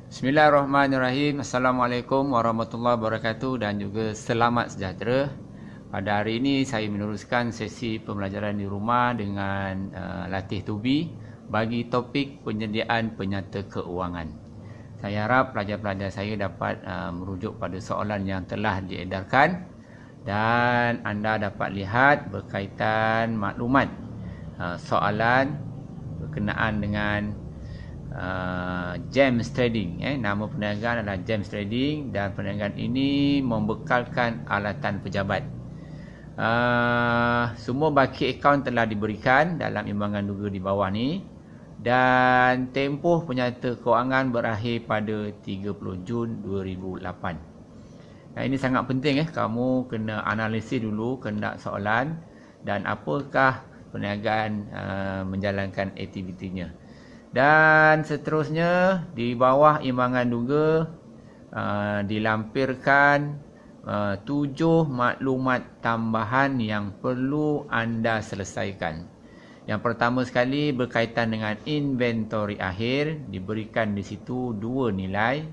Bismillahirrahmanirrahim. Assalamualaikum warahmatullahi wabarakatuh dan juga selamat sejahtera. Pada hari ini saya meneruskan sesi pembelajaran di rumah dengan latih tubi bagi topik penyediaan penyata keuangan. Saya harap pelajar-pelajar saya dapat merujuk pada soalan yang telah diedarkan dan anda dapat lihat berkaitan maklumat soalan berkenaan dengan James Trading. Nama perniagaan adalah James Trading dan perniagaan ini membekalkan alatan pejabat. Semua baki akaun telah diberikan dalam imbangan duga di bawah ni dan tempoh penyata kewangan berakhir pada 30 Jun 2008. Ini sangat penting kamu kena analisis dulu kehendak soalan dan apakah perniagaan menjalankan aktivitinya. Dan seterusnya di bawah imbangan duga dilampirkan 7 maklumat tambahan yang perlu anda selesaikan. Yang pertama sekali berkaitan dengan inventory akhir, diberikan di situ 2 nilai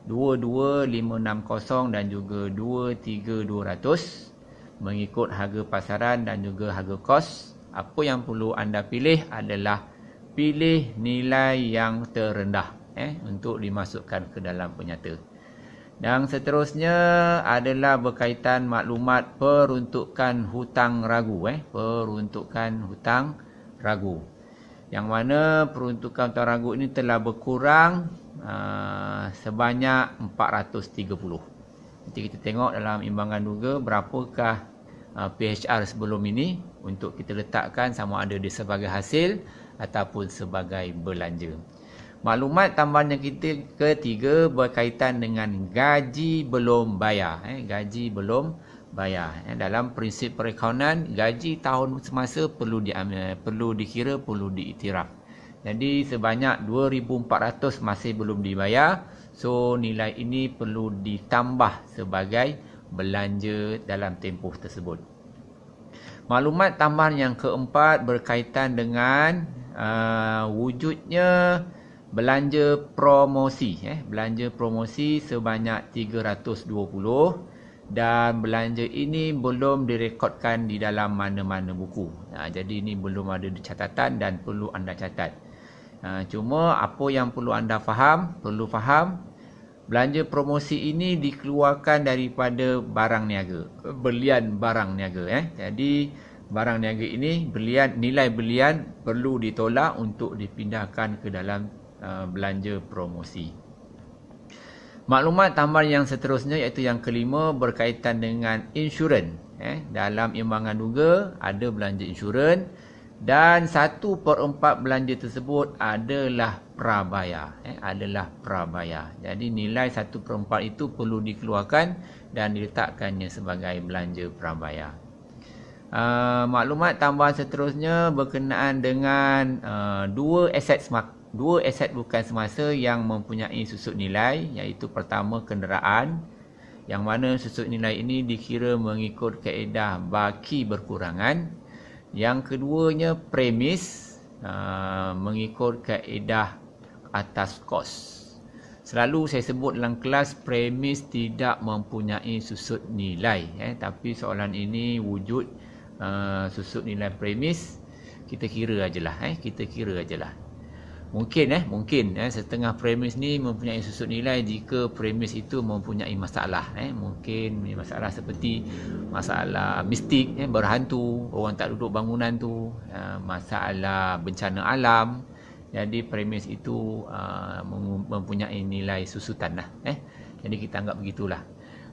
22560 dan juga 23200 mengikut harga pasaran dan juga harga kos. Apa yang perlu anda pilih adalah pilih nilai yang terendah untuk dimasukkan ke dalam penyata. Dan seterusnya adalah berkaitan maklumat peruntukan hutang ragu. Peruntukan hutang ragu. Yang mana peruntukan hutang ragu ini telah berkurang sebanyak 430. Nanti kita tengok dalam imbangan duga berapakah PHR sebelum ini untuk kita letakkan sama ada dia sebagai hasil ataupun sebagai belanja. Maklumat tambahan yang ketiga berkaitan dengan gaji belum bayar. Gaji belum bayar. Dalam prinsip perakaunan, gaji tahun semasa perlu dikira, perlu diiktiraf. Jadi sebanyak 2,400 masih belum dibayar. So nilai ini perlu ditambah sebagai belanja dalam tempoh tersebut. Maklumat tambahan yang keempat berkaitan dengan wujudnya belanja promosi. Belanja promosi sebanyak 320 dan belanja ini belum direkodkan di dalam mana-mana buku. Jadi ini belum ada di catatan dan perlu anda catat. Cuma apa yang perlu anda faham, belanja promosi ini dikeluarkan daripada barang niaga, belian barang niaga. Jadi barang niaga ini nilai belian perlu ditolak untuk dipindahkan ke dalam belanja promosi. Maklumat tambahan yang seterusnya iaitu yang kelima berkaitan dengan insurans. Dalam imbangan duga ada belanja insurans dan 1/4 belanja tersebut adalah prabayar. Jadi nilai 1/4 itu perlu dikeluarkan dan diletakkannya sebagai belanja prabayar. Maklumat tambahan seterusnya berkenaan dengan dua aset bukan semasa yang mempunyai susut nilai, iaitu pertama kenderaan yang mana susut nilai ini dikira mengikut kaedah baki berkurangan. Yang keduanya premis mengikut kaedah atas kos. Selalu saya sebut dalam kelas premis tidak mempunyai susut nilai, tapi soalan ini wujud susut nilai premis. Kita kira ajalah. Mungkin setengah premis ni mempunyai susut nilai jika premis itu mempunyai masalah. Mungkin masalah seperti masalah mistik, berhantu, orang tak duduk bangunan tu, masalah bencana alam. Jadi premis itu mempunyai nilai susutan Jadi kita anggap begitulah.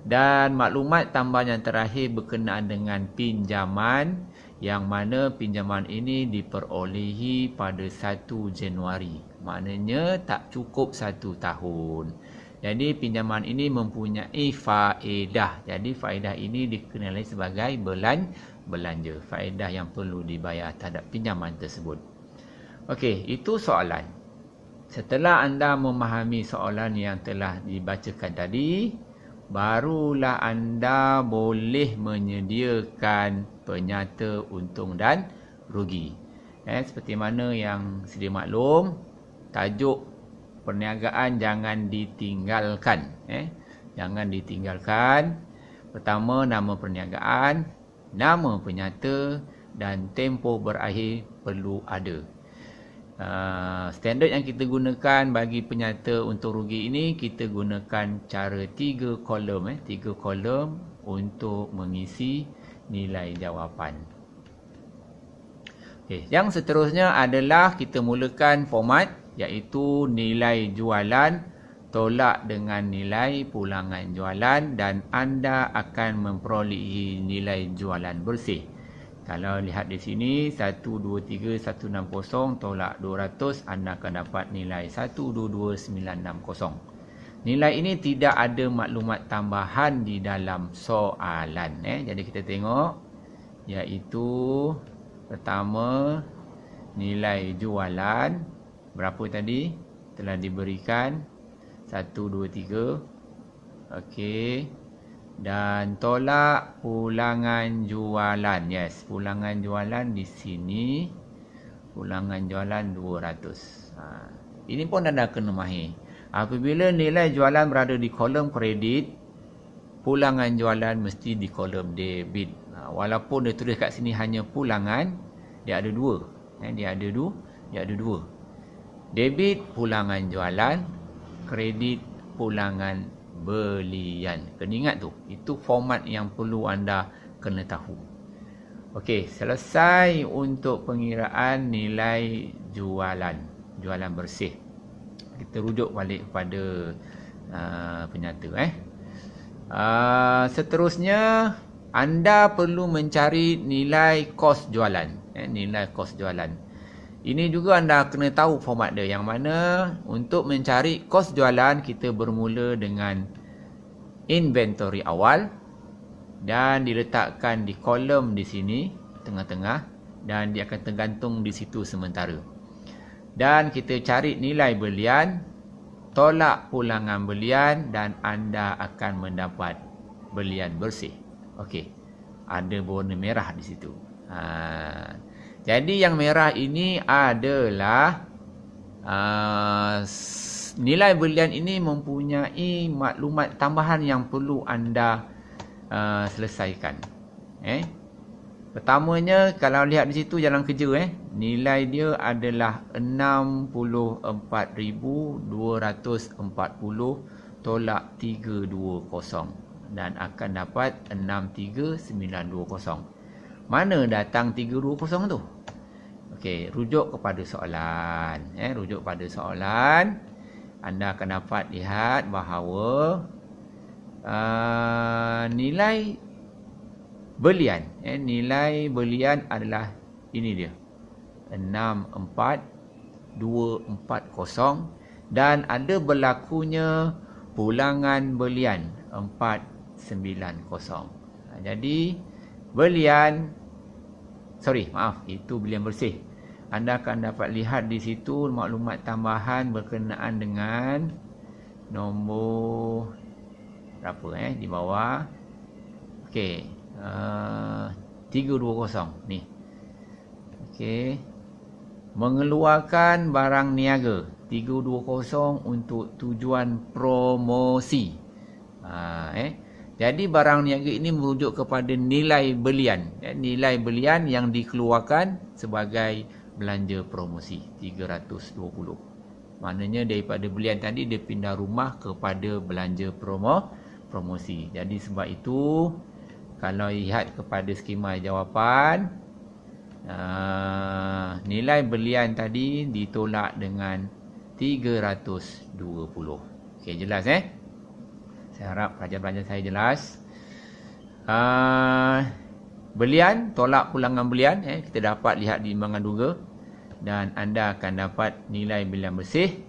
Dan maklumat tambahan yang terakhir berkenaan dengan pinjaman, yang mana pinjaman ini diperolehi pada 1 Januari. Maknanya tak cukup 1 tahun. Jadi pinjaman ini mempunyai faedah. Jadi faedah ini dikenali sebagai belanja. Faedah yang perlu dibayar terhadap pinjaman tersebut. Okey, itu soalan. Setelah anda memahami soalan yang telah dibacakan tadi, barulah anda boleh menyediakan penyata untung dan rugi. Seperti mana yang sedia maklum, tajuk perniagaan jangan ditinggalkan. Jangan ditinggalkan. Pertama, nama perniagaan, nama penyata dan tempoh berakhir perlu ada. Standard yang kita gunakan bagi penyata untuk rugi ini, kita gunakan cara 3 kolom. 3 kolom untuk mengisi nilai jawapan. Okay. Yang seterusnya adalah kita mulakan format, iaitu nilai jualan tolak dengan nilai pulangan jualan, dan anda akan memperolehi nilai jualan bersih. Kalau lihat di sini 123 160 tolak 200, anda akan dapat nilai 122960. Nilai ini tidak ada maklumat tambahan di dalam soalan. Jadi kita tengok, iaitu pertama, nilai jualan berapa tadi telah diberikan 123. Okey. Dan tolak pulangan jualan. Yes, pulangan jualan di sini. Pulangan jualan 200. Ini pun anda kena mahir. Apabila nilai jualan berada di kolom kredit, pulangan jualan mesti di kolom debit. Walaupun dia tulis kat sini hanya pulangan, dia ada dua. Dia ada dua. Debit pulangan jualan, kredit pulangan belian. Kena ingat tu. Itu format yang perlu anda kena tahu. Okey, selesai untuk pengiraan nilai jualan. Jualan bersih. Kita rujuk balik kepada penyata. Seterusnya, anda perlu mencari nilai kos jualan. Nilai kos jualan. Ini juga anda kena tahu format dia. Yang mana untuk mencari kos jualan, kita bermula dengan inventory awal dan diletakkan di kolom di sini tengah-tengah, dan dia akan tergantung di situ sementara. Dan kita cari nilai belian, tolak pulangan belian, dan anda akan mendapat belian bersih. Okey. Ada warna merah di situ. Jadi yang merah ini adalah nilai belian ini mempunyai maklumat tambahan yang perlu anda selesaikan. Pertamanya, kalau lihat di situ jalan kerja, nilai dia adalah 64,240 tolak 320 dan akan dapat 63,920. Mana datang 320 tu? Okey, rujuk kepada soalan. Rujuk pada soalan. Anda akan dapat lihat bahawa nilai belian. Nilai belian adalah ini dia. 64,240 dan ada berlakunya pulangan belian 490. Jadi belian, itu belian bersih. Anda akan dapat lihat di situ maklumat tambahan berkenaan dengan nombor berapa di bawah. Okey, 320 ni. Okey. Mengeluarkan barang niaga 320 untuk tujuan promosi. Jadi barang niaga ini merujuk kepada nilai belian. Nilai belian yang dikeluarkan sebagai belanja promosi 320. Maknanya daripada belian tadi dia pindah rumah kepada belanja promosi. Jadi sebab itu kalau lihat kepada skema jawapan, nilai belian tadi ditolak dengan 320. Okey, jelas Saya harap pelajaran-pelajaran saya jelas. Belian, tolak pulangan belian, kita dapat lihat di imbangan duga. Dan anda akan dapat nilai belian bersih.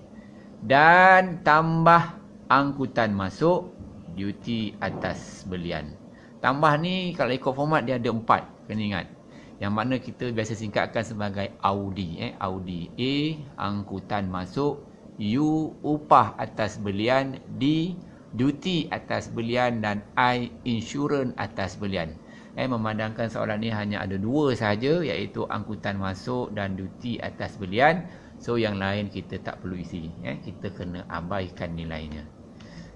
Dan tambah angkutan masuk, duty atas belian. Tambah ni kalau ikut format dia ada 4, kena ingat. Yang mana kita biasa singkatkan sebagai Audi. Audi. A, angkutan masuk. U, upah atas belian. D, duty atas belian, dan I, insurans atas belian. Memandangkan soalan ni hanya ada 2 sahaja, iaitu angkutan masuk dan duty atas belian. So yang lain kita tak perlu isi, kita kena abaikan nilainya.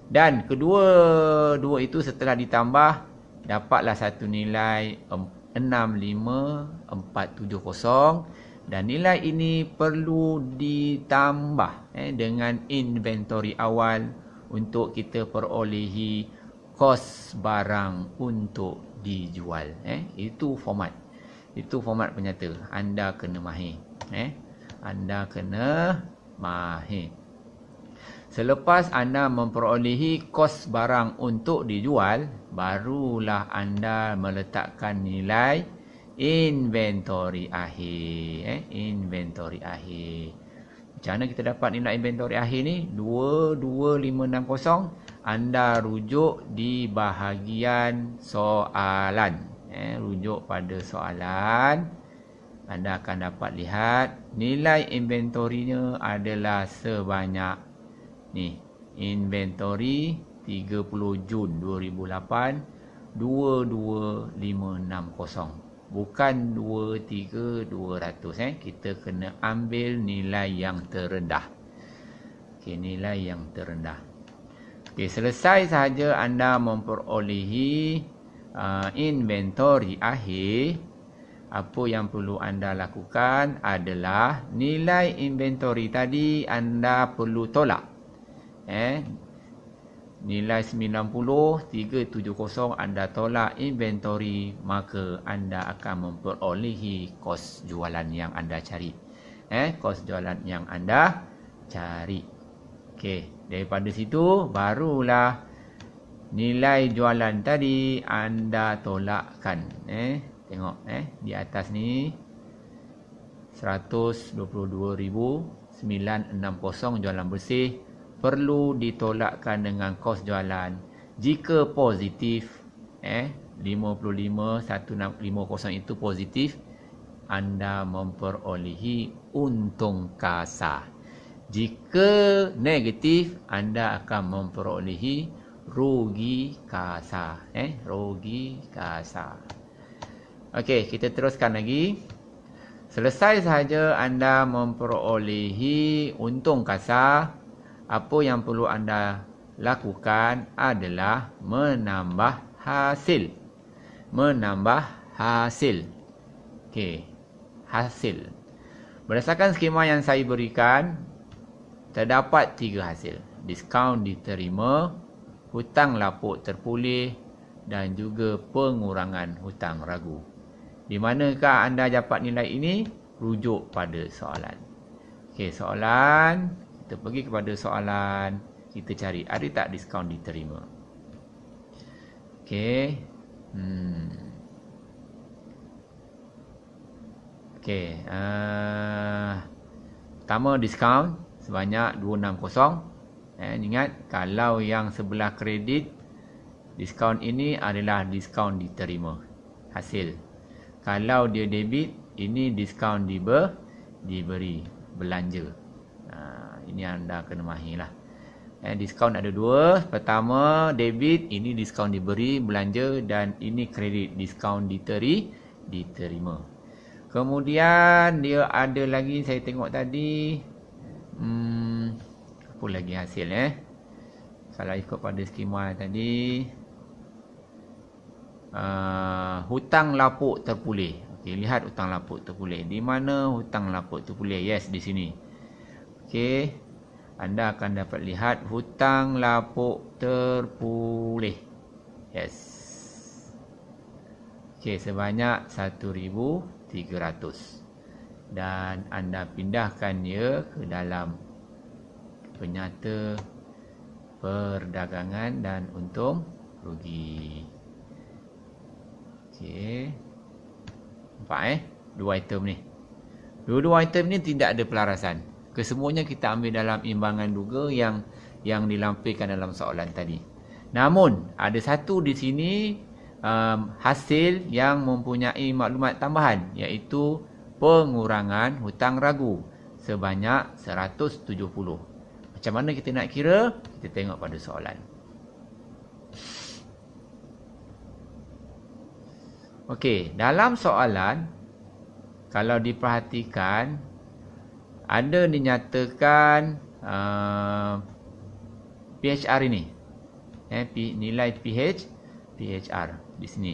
Dan kedua itu setelah ditambah dapatlah satu nilai 65470, dan nilai ini perlu ditambah dengan inventory awal untuk kita perolehi kos barang untuk dijual. Itu format penyata. Anda kena mahir. Anda kena mahir. Selepas anda memperolehi kos barang untuk dijual, barulah anda meletakkan nilai inventory akhir. Inventory akhir. Macam mana kita dapat nilai inventory akhir ni? 22560. Anda rujuk di bahagian soalan. Rujuk pada soalan. Anda akan dapat lihat nilai inventory-nya adalah sebanyak ni, inventory 30 Jun 2008 22560, bukan 23200. Kita kena ambil nilai yang terendah. Nilai yang terendah. Selesai sahaja anda memperolehi inventory akhir. Apa yang perlu anda lakukan adalah nilai inventory tadi anda perlu tolak. Nilai 90,370 anda tolak inventory, maka anda akan memperolehi kos jualan yang anda cari. Kos jualan yang anda cari. Okey, daripada situ barulah nilai jualan tadi anda tolakkan. Tengok di atas ni 122,960 jualan bersih perlu ditolakkan dengan kos jualan. Jika positif 55,150 itu positif, anda memperolehi untung kasar. Jika negatif, anda akan memperolehi rugi kasar. Rugi kasar. Okey, kita teruskan lagi. Selesai sahaja anda memperolehi untung kasar, apa yang perlu anda lakukan adalah menambah hasil. Menambah hasil. Okey, hasil. Berdasarkan skema yang saya berikan, terdapat 3 hasil. Diskaun diterima, hutang lapuk terpulih dan juga pengurangan hutang ragu. Di manakah anda dapat nilai ini? Rujuk pada soalan. Okey, soalan. Kita pergi kepada soalan. Kita cari ada tak diskaun diterima. Okey. Okey. Pertama diskaun sebanyak 260. Ingat, kalau yang sebelah kredit, diskaun ini adalah diskaun diterima. Hasil. Kalau dia debit, ini diskaun diberi belanja. Ini anda kena mahirlah. Diskaun ada 2. Pertama debit, ini diskaun diberi belanja, dan ini kredit, diskaun diterima. Kemudian dia ada lagi, saya tengok tadi apa lagi hasil kalau ikut pada skema tadi, hutang lapuk terpulih. Okey, lihat hutang lapuk terpulih. Di mana hutang lapuk terpulih? Yes, di sini. Okey, anda akan dapat lihat hutang lapuk terpulih. Yes. Okey, sebanyak 1,300. Dan anda pindahkan dia ke dalam penyata perdagangan dan untung rugi. Okey. Nampak dua item ni. Dua-dua item ni tidak ada pelarasan. Kesemuanya kita ambil dalam imbangan duga yang dilampirkan dalam soalan tadi. Namun ada satu di sini hasil yang mempunyai maklumat tambahan, iaitu pengurangan hutang ragu sebanyak 170. Macam mana kita nak kira? Kita tengok pada soalan. Okey, dalam soalan kalau diperhatikan ada dinyatakan PHR ini. Nilai PHR di sini.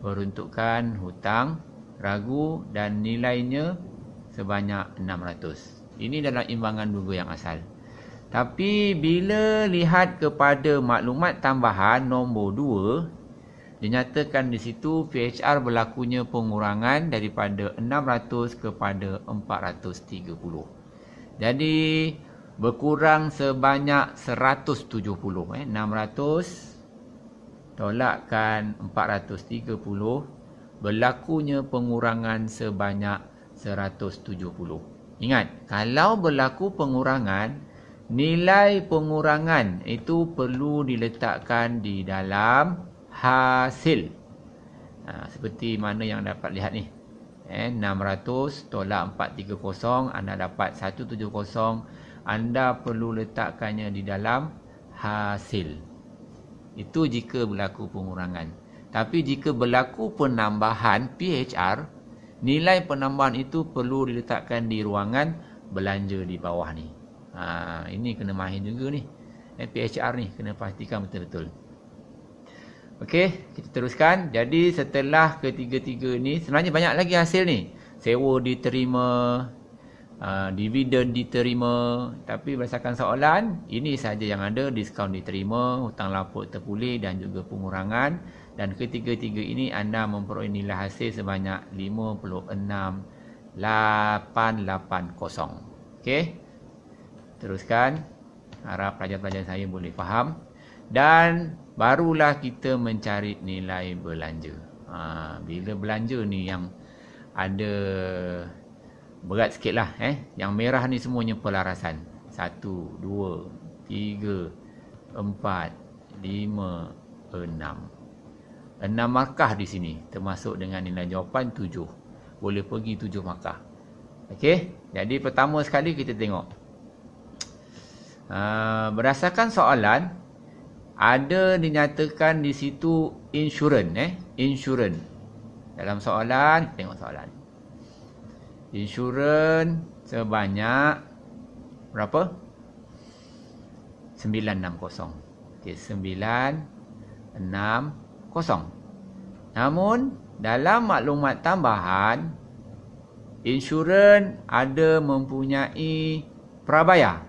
Peruntukan hutang ragu dan nilainya sebanyak 600. Ini dalam imbangan duga yang asal. Tapi bila lihat kepada maklumat tambahan nombor 2, dinyatakan di situ PHR berlakunya pengurangan daripada 600 kepada 430. Jadi berkurang sebanyak 170. 600 tolakkan 430, berlakunya pengurangan sebanyak 170. Ingat, kalau berlaku pengurangan, nilai pengurangan itu perlu diletakkan di dalam hasil. Seperti mana yang dapat lihat ni. 600 tolak 430, anda dapat 170. Anda perlu letakkannya di dalam hasil. Itu jika berlaku pengurangan. Tapi jika berlaku penambahan PHR, nilai penambahan itu perlu diletakkan di ruangan belanja di bawah ni. Ini kena mahir juga ni. PHR ni kena pastikan betul-betul. Okey, kita teruskan. Jadi setelah ketiga-tiga ni, sebenarnya banyak lagi hasil ni. Sewa diterima, dividen diterima, tapi berdasarkan soalan, ini saja yang ada. Diskaun diterima, hutang lapuk terpulih dan juga pengurangan. Dan ketiga-tiga ini anda memperoleh nilai hasil sebanyak 56,880. Okey, teruskan. Harap pelajar-pelajar saya boleh faham. Dan barulah kita mencari nilai belanja. Bila belanja ni yang ada berat sikit lah. Yang merah ni semuanya pelarasan. 1, 2, 3, 4, 5, 6. 6 markah di sini. Termasuk dengan nilai jawapan 7. Boleh pergi 7 markah. Okey. Jadi pertama sekali kita tengok. Berdasarkan soalan, ada dinyatakan di situ insurans. Insurans. Dalam soalan, tengok soalan. Insurans sebanyak berapa? 960. Okey, 960. Namun dalam maklumat tambahan, insurans ada mempunyai prabayar.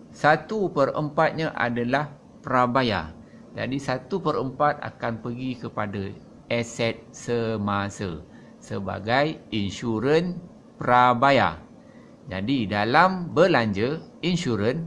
1/4-nya adalah prabayar. Jadi 1/4 akan pergi kepada aset semasa sebagai insurans prabayar. Jadi dalam belanja insurans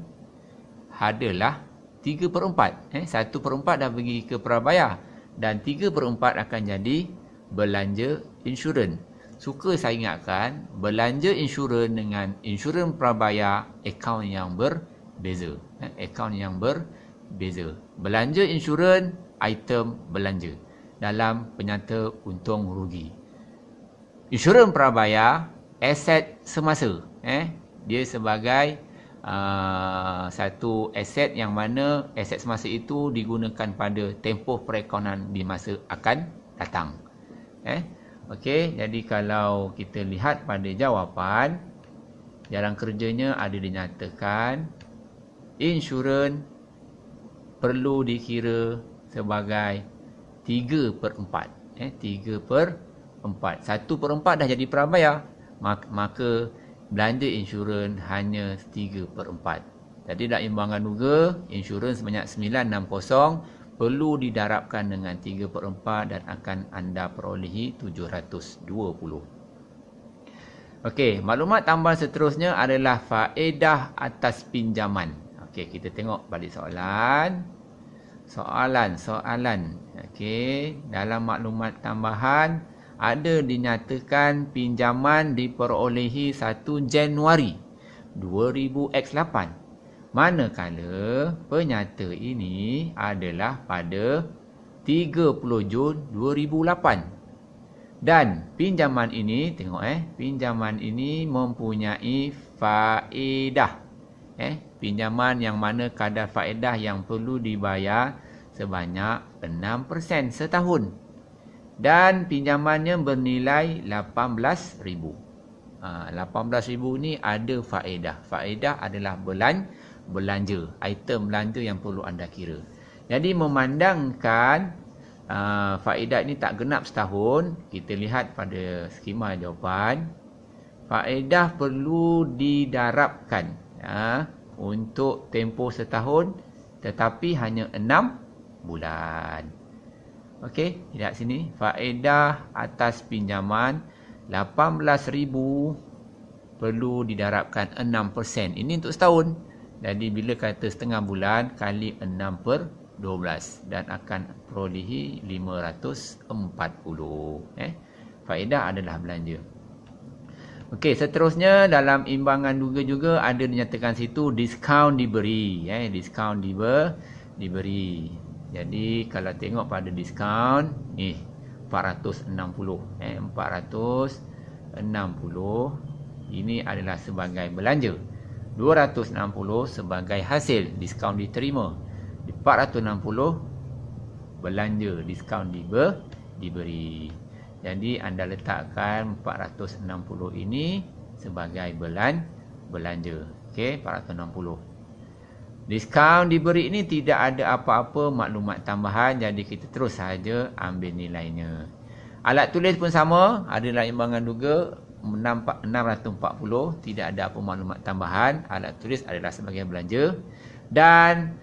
adalah 3/4. 1/4 dah pergi ke prabayar dan 3/4 akan jadi belanja insurans. Suka saya ingatkan, belanja insurans dengan insurans prabayar akaun yang berbeza. Akaun yang berbeza. Belanja insurans item belanja dalam penyata untung rugi. Insurans prabayar aset semasa. Dia sebagai satu aset yang mana aset semasa itu digunakan pada tempoh perekonomian di masa akan datang. Okey, jadi kalau kita lihat pada jawapan, jarang kerjanya ada dinyatakan insurans perlu dikira sebagai 3/4. 3/4. 1/4 dah jadi prabayar, maka belanja insurans hanya 3/4. Jadi dalam imbangan duga, insurans sebanyak 960 perlu didarabkan dengan 3/4 dan akan anda perolehi 720. Okey, maklumat tambahan seterusnya adalah faedah atas pinjaman. Okey, kita tengok balik soalan. Soalan. Okey, dalam maklumat tambahan ada dinyatakan pinjaman diperolehi 1 Januari 2000X8. Manakala penyata ini adalah pada 30 Jun 2008. Dan pinjaman ini, tengok pinjaman ini mempunyai faedah. Pinjaman yang mana kadar faedah yang perlu dibayar sebanyak 6% setahun. Dan pinjamannya bernilai 18,000. 18,000 ni ada faedah. Faedah adalah belanja, item belanja yang perlu anda kira. Jadi memandangkan faedah ini tak genap setahun, kita lihat pada skema jawapan, faedah perlu didarabkan untuk tempoh setahun tetapi hanya 6 bulan. Okey, lihat sini, faedah atas pinjaman 18,000 perlu didarabkan 6%. Ini untuk setahun. Jadi bila kata setengah bulan kali 6/12 dan akan perolehi 540. Faedah adalah belanja. Okey, seterusnya dalam imbangan juga ada dinyatakan situ diskaun diberi. Diskaun diberi. Jadi kalau tengok pada diskaun ni 460. 460 ini adalah sebagai belanja. 260 sebagai hasil diskaun diterima. 460 belanja diskaun diberi. Jadi anda letakkan 460 ini sebagai belanja. Okey, 460. Diskaun diberi ini tidak ada apa-apa maklumat tambahan, jadi kita terus sahaja ambil nilainya. Alat tulis pun sama, adalah imbangan juga 640, tidak ada apa maklumat tambahan. Alat tulis adalah sebagai belanja. Dan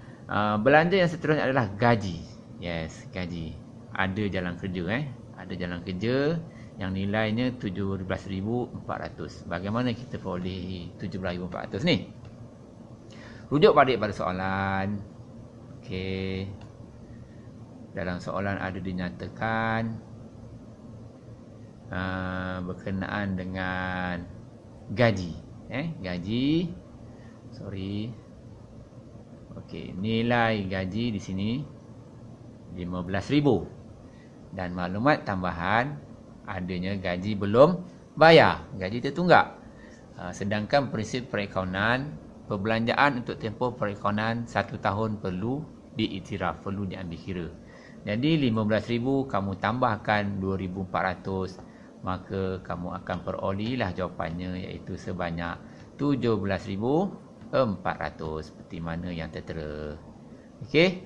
belanja yang seterusnya adalah gaji. Yes, gaji. Ada jalan kerja ada jalan kerja yang nilainya 17,400. Bagaimana kita peroleh 17,400 ni? Rujuk balik pada soalan. Okey. Dalam soalan ada dinyatakan berkenaan dengan gaji. Gaji. Sorry. Okey, nilai gaji di sini 15,000. Dan maklumat tambahan adanya gaji belum bayar, gaji tertunggak. Sedangkan prinsip perakaunan, perbelanjaan untuk tempoh perakaunan 1 tahun perlu diiktiraf, perlu diambil kira. Jadi 15,000 kamu tambahkan 2,400, maka kamu akan perolehilah jawapannya, iaitu sebanyak 17,400 seperti mana yang tertera. Okey.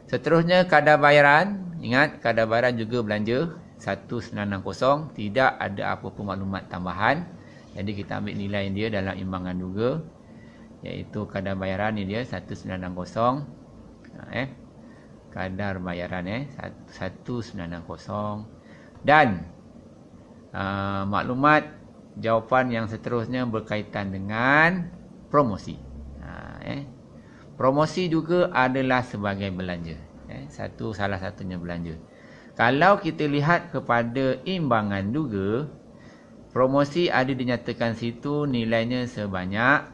Seterusnya kadar bayaran. Ingat, kadar bayaran juga belanja 1960, tidak ada apa-apa maklumat tambahan. Jadi kita ambil nilai dia dalam imbangan juga, iaitu kadar bayaran ni dia 1960. Kadar bayaran 1960. Dan maklumat jawapan yang seterusnya berkaitan dengan promosi. Promosi juga adalah sebagai belanja. Salah satunya belanja. Kalau kita lihat kepada imbangan juga, promosi ada dinyatakan situ nilainya sebanyak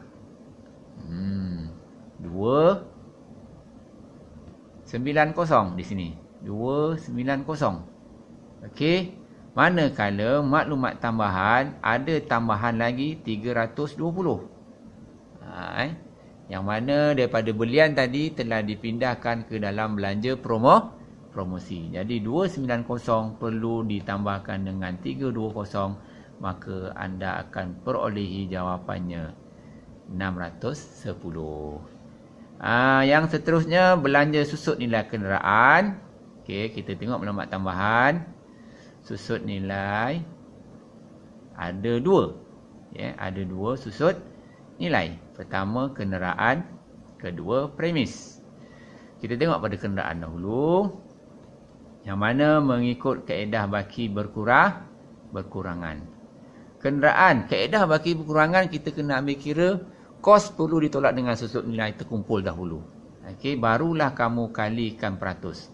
290 di sini. 290. Okey. Manakala maklumat tambahan ada tambahan lagi 320. Yang mana daripada belian tadi telah dipindahkan ke dalam belanja promosi. Jadi 290 perlu ditambahkan dengan 320, maka anda akan perolehi jawapannya 610. Yang seterusnya belanja susut nilai kenderaan. Okey, kita tengok maklumat tambahan. Susut nilai ada 2. Ada 2 susut nilai. Pertama kenderaan, kedua premis. Kita tengok pada kenderaan dahulu, yang mana mengikut kaedah baki berkurangan. Kenderaan, kaedah baki berkurangan, kita kena ambil kira kos perlu ditolak dengan susut nilai terkumpul dahulu. Okey, barulah kamu kalikan peratus.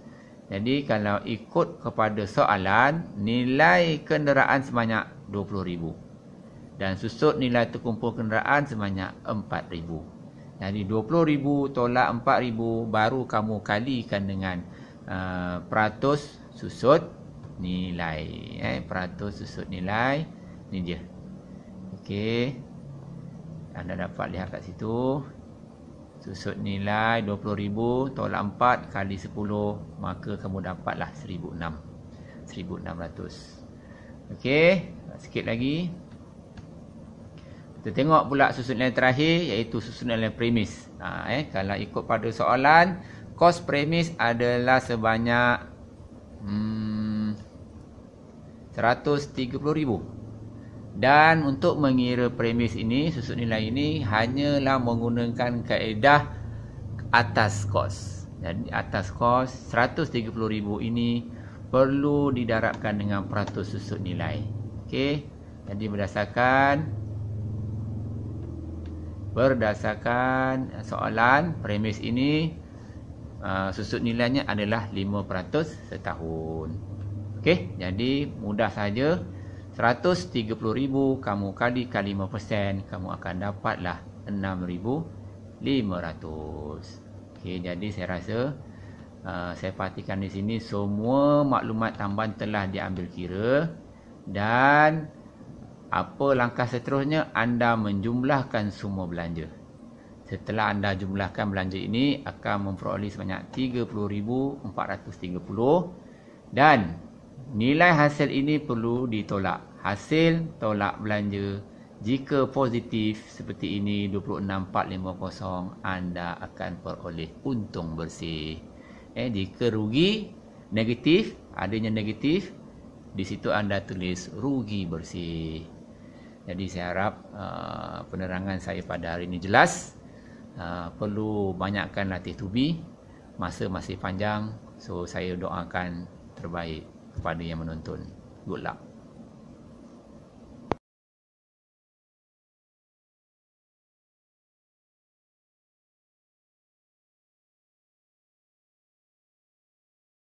Jadi kalau ikut kepada soalan, nilai kenderaan sebanyak 20,000. Dan susut nilai terkumpul kenderaan sebanyak 4,000. Jadi 20,000 tolak 4,000, baru kamu kalikan dengan peratus susut nilai. Peratus susut nilai. Ni dia. Okey. Anda dapat lihat kat situ. Susut nilai 20,000 tolak 4 kali 10, maka kamu dapatlah 1,600. Okey. Sikit lagi. Kita tengok pula susunan nilai terakhir, iaitu susunan nilai premis. Kalau ikut pada soalan, kos premis adalah sebanyak 130,000. Dan untuk mengira premis ini, susunan nilai ini hanyalah menggunakan kaedah atas kos. Jadi atas kos 130,000 ini perlu didarabkan dengan peratus susun nilai. Okey. Jadi berdasarkan soalan premis ini, susut nilainya adalah 5% setahun. Okey, jadi mudah saja. 130,000 kamu kalikan 5%, kamu akan dapatlah 6,500. Okey, jadi saya rasa saya perhatikan di sini semua maklumat tambahan telah diambil kira. Dan apa langkah seterusnya? Anda menjumlahkan semua belanja. Setelah anda jumlahkan belanja ini, akan memperoleh sebanyak 30,430. Dan nilai hasil ini perlu ditolak. Hasil tolak belanja, jika positif seperti ini 26,450, anda akan peroleh untung bersih. Jika rugi negatif, adanya negatif, di situ anda tulis rugi bersih. Jadi saya harap penerangan saya pada hari ini jelas. Perlu banyakkan latih tubi. Masa masih panjang. So saya doakan terbaik kepada yang menonton. Good luck.